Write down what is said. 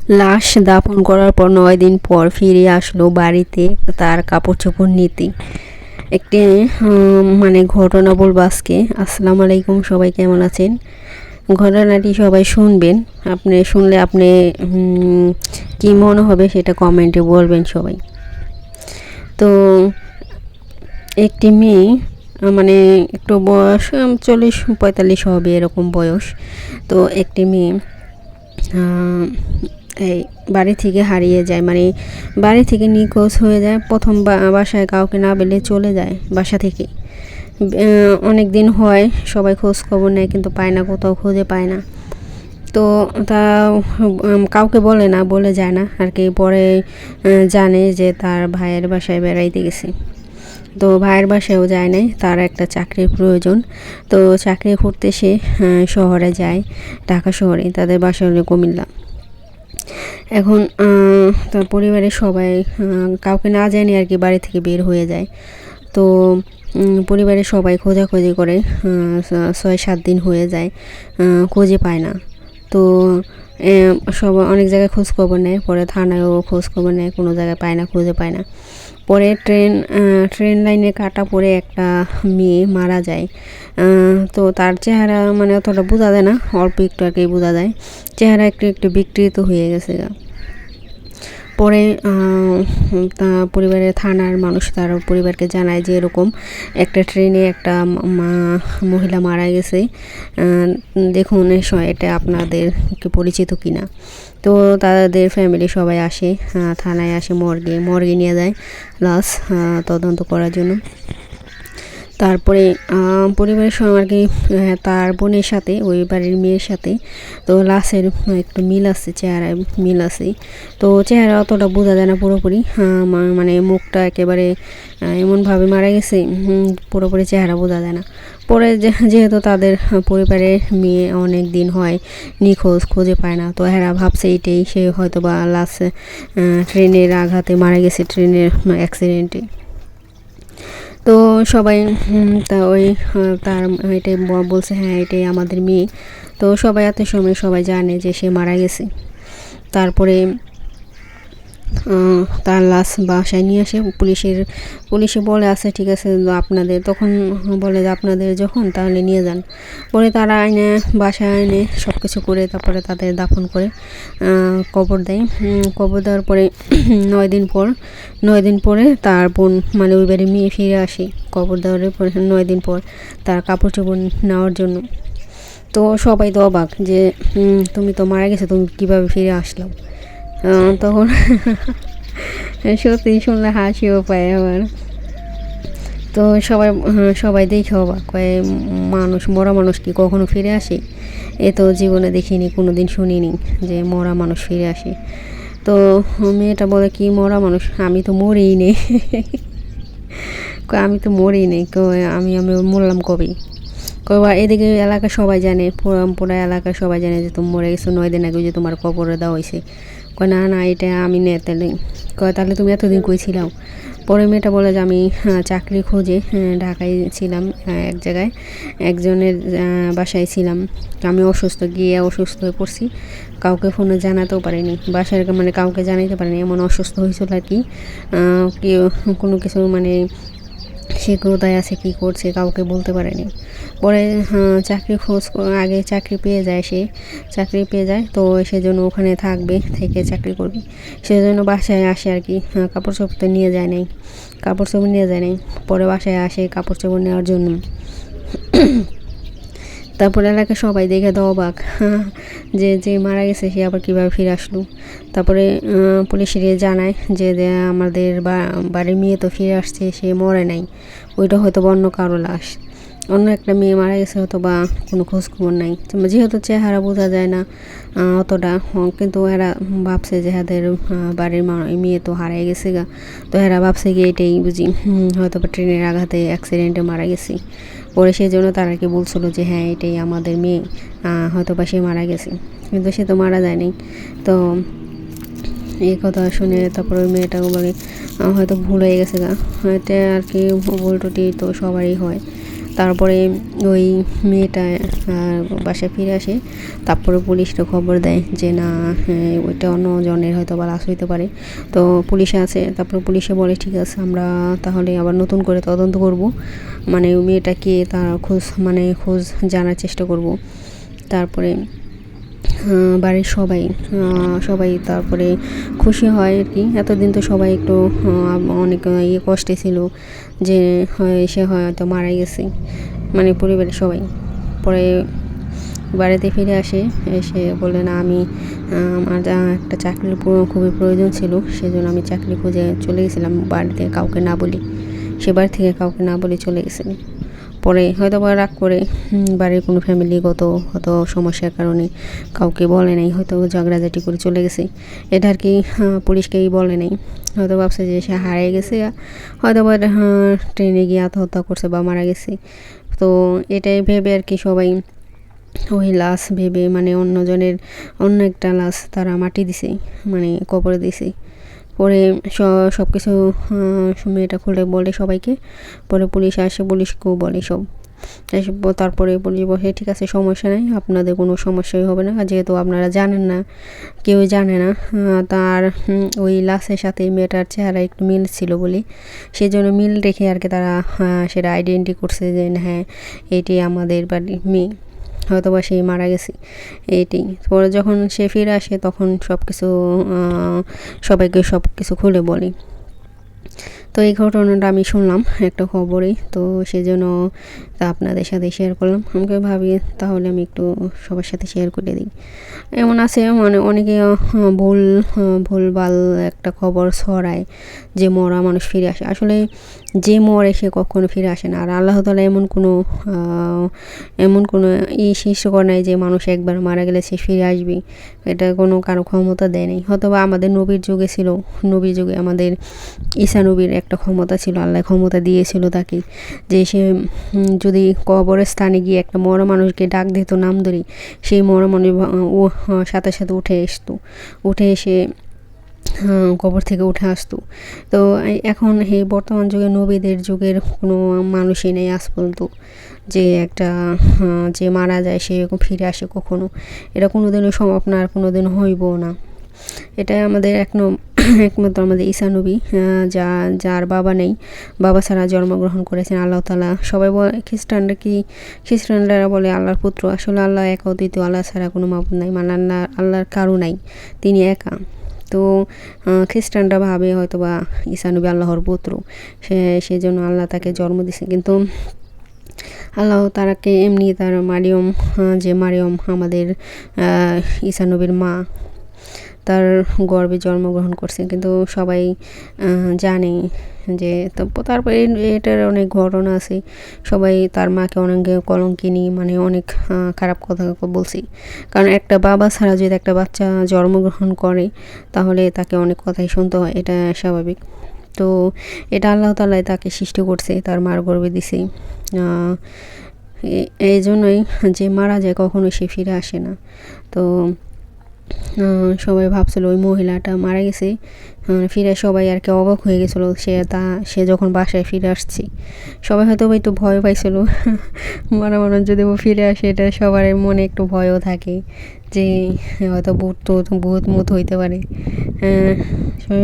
লাশ দাফন করার পর 9 দিন পর ফিরে আসলো বাড়িতে তার কাপড় চোপড় নিতে। একটি মানে ঘটনা বলবো আজকে। আসসালামু আলাইকুম, সবাই কেমন আছেন? ঘটনাটি সবাই শুনবেন। আপনি শুনলে আপনি কি মনে হবে সেটা কমেন্টে বলবেন সবাই। তো একটি মেয়ে মানে একটু বয়স 40-45 হবে এরকম বয়স। তো একটি মেয়ে এই বাড়ি থেকে হারিয়ে যায়, মানে বাড়ি থেকে নিখোঁজ হয়ে যায়। প্রথম বাসায় কাউকে না পেলে চলে যায় বাসা থেকে। অনেক দিন হয়, সবাই খোঁজ খবর নেয় কিন্তু পায় না, কোথাও খুঁজে পায় না। তো তা কাউকে বলে না, বলে যায় না আর কি। পরে জানে যে তার ভাইয়ের বাসায় বেড়াইতে গেছে। তো ভাইয়ের বাসায়ও যায় নাই, তার একটা চাকরির প্রয়োজন। তো চাকরি করতে সে শহরে যায়, ঢাকা শহরে। তাদের বাসা হলো কুমিল্লা। এখন তার পরিবারের সবাই কাউকে না জানি আর কি বাড়ি থেকে বের হয়ে যায়। তো পরিবারের সবাই খোঁজাখুঁজি করে 6-7 দিন হয়ে যায়, খুঁজে পায় না। তো সব অনেক জায়গায় খোঁজ খবর নেয়, পরে থানায়ও খোঁজ খবর নেয়, কোনো জায়গায় পায় না, খুঁজে পায় না। পরে ট্রেন লাইনে কাটা পড়ে একটা মেয়ে মারা যায়। তো তার চেহারা মানে অতটা বোঝা যায় না, অল্প একটু আর কি বোঝা যায়। চেহারা একটু একটু বিকৃত হয়ে গেছে। পরে পরিবারের থানার মানুষ তার পরিবারকে জানায় যে এরকম একটা ট্রেনে একটা মহিলা মারা গেছে, দেখুন এটা আপনাদেরকে পরিচিত কিনা। তো তাদের ফ্যামিলি সবাই আসে, থানায় আসে, মর্গে নিয়ে যায় লাশ তদন্ত করার জন্য। তারপরে পরিবারের সঙ্গে আর কি তার বোনের সাথে, ওই বাড়ির মেয়ের সাথে তো লাশের একটু মিল আছে, চেহারায় মিল আছে। তো চেহারা অতটা বোঝা যায় না পুরোপুরি, মানে মুখটা একেবারে এমনভাবে মারা গেছে, পুরোপুরি চেহারা বোঝা যায় না। পরে যেহেতু তাদের পরিবারের মেয়ে অনেক দিন হয় নিখোঁজ, খুঁজে পায় না, তো এরা ভাবছে এটাই সে হয়তো বা লাশ ট্রেনের আঘাতে মারা গেছে, ট্রেনের অ্যাক্সিডেন্টে। তো সবাই তা ওই তার এটাই বলছে, হ্যাঁ এটাই আমাদের মেয়ে। তো সবাই এত সময় সবাই জানে যে সে মারা গেছে। তারপরে তার লাশ বাসায় নিয়ে আসে। পুলিশে বলে আছে ঠিক আছে আপনাদের, তখন বলে যে আপনাদের যখন তাহলে নিয়ে যান। পরে তারা বাসায় এনে সব কিছু করে তারপরে তাদের দাফন করে কবর দেয়। কবর দেওয়ার পরে 9 দিন পরে তার বোন মানে ওই বাড়ি মেয়ে ফিরে আসে কবর দেওয়ার পরে 9 দিন পর তার কাপড় চোপড় নেওয়ার জন্য। তো সবাই তো অবাক যে তুমি তো মারা গেছো, তুমি কীভাবে ফিরে আসলাম। তখন সত্যি শুনলে হাসিও পায় আবার। তো সবাই দেখে অবাক, কয়ে মরা মানুষ কি কখনো ফিরে আসে? এ তো জীবনে দেখিনি, কোনো দিন শুনিনি যে মরা মানুষ ফিরে আসে। তো মেয়েটা বলে কি মরা মানুষ? আমি তো মরেই নেই। আমি তো মরেই নেই, আমি মরলাম কবে? কবা এদিকে এলাকা সবাই জানে, পুরা এলাকা সবাই জানে যে তুমি মরে গেছো 9 দিন আগে, যে তোমার কবরে দেওয়া হয়েছে। কয় না না এটা আমি নেই। তাহলে তুমি এতদিন কই ছিলাম? পরে মেয়েটা বলে যে আমি চাকরি খোঁজে ঢাকায় ছিলাম, এক জায়গায় একজনের বাসায় ছিলাম। আমি অসুস্থ হয়ে পড়ছি, কাউকে ফোনে জানাতেও পারিনি, বাসায় মানে কাউকে জানাতে পারিনি, এমন অসুস্থ হয়েছিল আর কি। কেউ কোনো কিছু মানে সে কোথায় আছে কী করছে কাউকে বলতে পারেনি। পরে আগে চাকরি পেয়ে যায়, তো সেজন্য ওখানে থাকবে, থেকে চাকরি করবে। সেজন্য বাসায় আসে আর কি, কাপড় চোপড় তো নিয়ে যায় নাই, পরে বাসায় আসে কাপড় চোপড় নেওয়ার জন্য। তারপরে এলাকা সবাই দেখে তো অবাক, যে মারা গেছে সে আবার কীভাবে ফিরে আসলো। তারপরে পুলিশের জানায় যে আমাদের বাড়ির মেয়ে তো ফিরে আসছে, সে মরে নাই, ওইটা হয়তো অন্য কারো লাশ, অন্য একটা মেয়ে মারা গেছে, হয়তো বা কোনো খোঁজখবর নাই। যেহেতু চেহারা বোঝা যায় না অতটা, কিন্তু এরা ভাবছে যে এদের বাড়ির মেয়ে তো হারিয়ে গেছে গা। তো এরা ভাবছে কি এটাই বুঝি হয়তো বা ট্রেনের আঘাতে অ্যাক্সিডেন্টে মারা গেছে। পরে সেই জন্য তারা কি বলছিল যে হ্যাঁ এটাই আমাদের মেয়ে, হয়তো বা সে মারা গেছে, কিন্তু সে তো মারা যায়নি। তো এই কথা শুনে তারপরে ওই মেয়েটাকে বলে হয়তো ভুল হয়ে গেছে গা, এটা আর কি ভুল টুটি তো সবারই হয়। তারপরে ওই মেয়েটা বাসায় ফিরে আসে। তারপরে পুলিশকে খবর দেয় যে না, ওইটা অন্যজনের হয়তো বা লাশ হইতে পারে। তো পুলিশে আছে, তারপরে পুলিশে বলে ঠিক আছে, আমরা তাহলে আবার নতুন করে তদন্ত করব, মানে ওই মেয়েটা কে তার খোঁজ জানার চেষ্টা করব। তারপরে বাড়ির সবাই তারপরে খুশি হয় আর কি। এতদিন তো সবাই একটু অনেক কষ্টে ছিল যে সে হয়তো মারা গেছে, মানে পরিবারের সবাই। পরে বাড়িতে ফিরে এসে বলে না, আমি আমার একটা চাকরির খুবই প্রয়োজন ছিল, সেজন্য আমি চাকরি খুঁজে চলে গেছিলাম বাড়িতে কাউকে না বলি। সে বাড়ি থেকে কাউকে না বলে চলে গেছিলাম। পরে হয়তো বা রাগ করে বাড়ির কোনো ফ্যামিলিগত হয়তো সমস্যার কারণে কাউকে বলে নাই, হয়তো ঝগড়াঝাটি করে চলে গেছে। এটা আর কি পুলিশকেই বলে নাই। হয়তো ভাবছে যে সে হারিয়ে গেছে, হয়তো বা ট্রেনে গিয়ে আত্মহত্যা করছে বা মারা গেছে। তো এটাই ভেবে আর কি সবাই ওই লাশ ভেবে, মানে অন্য একটা লাশ তারা মাটি দিছে, মানে কবরে দিছে। পরে সব কিছু মেয়েটা খুলে বলে সবাইকে। পরে পুলিশ আসে, পুলিশকেও বলে সব। তারপরে পুলিশ বসে ঠিক আছে, সমস্যা নেই, আপনাদের কোনো সমস্যাই হবে না, যেহেতু আপনারা জানেন না, কেউ জানে না। তার ওই লাশের সাথে মেয়েটার চেহারা একটু মিল ছিল বলে সেই জন্য মিল রেখে আর কি তারা সেটা আইডেন্টি করছে যে হ্যাঁ, এটি আমাদের বাড়ির মেয়ে, হয়তো বা সেই মারা গেছে এইটি। পরে যখন সে ফিরে আসে তখন সবাইকে সব কিছু খুলে বলি। তো এই ঘটনাটা আমি শুনলাম একটা খবরেই, তো সেজন্য তা আপনাদের সাথে শেয়ার করলাম। আমাকে ভাবি তাহলে আমি একটু সবার সাথে শেয়ার করে দিই। এমন আছে মানে অনেকে ভুলভাল একটা খবর ছড়ায় যে মরা মানুষ ফিরে আসে। আসলে যে মরে সে কখনো ফিরে আসে না। আর আল্লাহ তাআলা এমন কোনো সৃষ্টি নাই যে মানুষ একবার মারা গেলে সে ফিরে আসবে। এটা কোনো কারো ক্ষমতা দেয় নাই। হয়তোবা আমাদের নবীর যুগে আমাদের ঈসা নবীর একটা ক্ষমতা ছিল, আল্লাহ ক্ষমতা দিয়েছিল তাকে, যে সে যদি কবরস্থানে গিয়ে একটা মরা মানুষকে ডাক দিত নাম ধরে, সেই মরা মানুষ সাথে সাথে উঠে এসে কবর থেকে উঠে আসতো। তো এখন এই বর্তমান যুগে নবীদের যুগের কোনো মানুষই নেই আজ পর্যন্ত যে যে মারা যায় সে এরকম ফিরে আসে কখনো। এটা কোনোদিনও সম্ভব না, আর কোনোদিনও হইবও না। এটাই আমাদের একমাত্র আমাদের ঈসা নবী, যার বাবা নেই, বাবা ছাড়া জন্মগ্রহণ করেছেন আল্লাহ তাআলা। সবাই বলে খ্রিস্টানরা বলে আল্লাহর পুত্র। আসলে আল্লাহ এক অদ্বিতীয়, আল্লাহ ছাড়া কোনো মাবুদ নাই, মানে আল্লাহর কারো নাই, তিনি একা। তো খ্রিস্টানরা ভাবে হয়তো বা ঈসা নবী আল্লাহর পুত্র, সেজন্য আল্লাহ তাকে জন্ম দিয়েছে। কিন্তু আল্লাহ তারাকে এমনি তার মারিয়ম আমাদের ঈসা নবীর মা, তার গর্ভে জন্মগ্রহণ করছে। কিন্তু সবাই জানে যে তারপরে এটার অনেক ঘটনা আছে। সবাই তার মাকে অনেক কলঙ্কিনী, মানে অনেক খারাপ কথা বলছি। কারণ একটা বাবা ছাড়া যদি একটা বাচ্চা জন্মগ্রহণ করে তাহলে তাকে অনেক কথাই শুনতে হয়, এটা স্বাভাবিক। তো এটা আল্লাহ তাআলাই তাকে সৃষ্টি করছে, তার মার গর্ভে দিছে। এই জন্যই যে মারা যায় কখনো সে ফিরে আসে না। তো সবাই ভাবছিল ওই মহিলাটা মারা গেছে, ফিরে সবাই আর কি অবাক হয়ে গেছিলো সে যখন বাসায় ফিরে আসছে। সবাই হয়তো একটু ভয় পাইছিল মরা মানুষ যদি ও ফিরে আসে, এটা সবার মনে একটু ভয়ও থাকে যে হয়তো ভূত মুত হইতে পারে। সবাই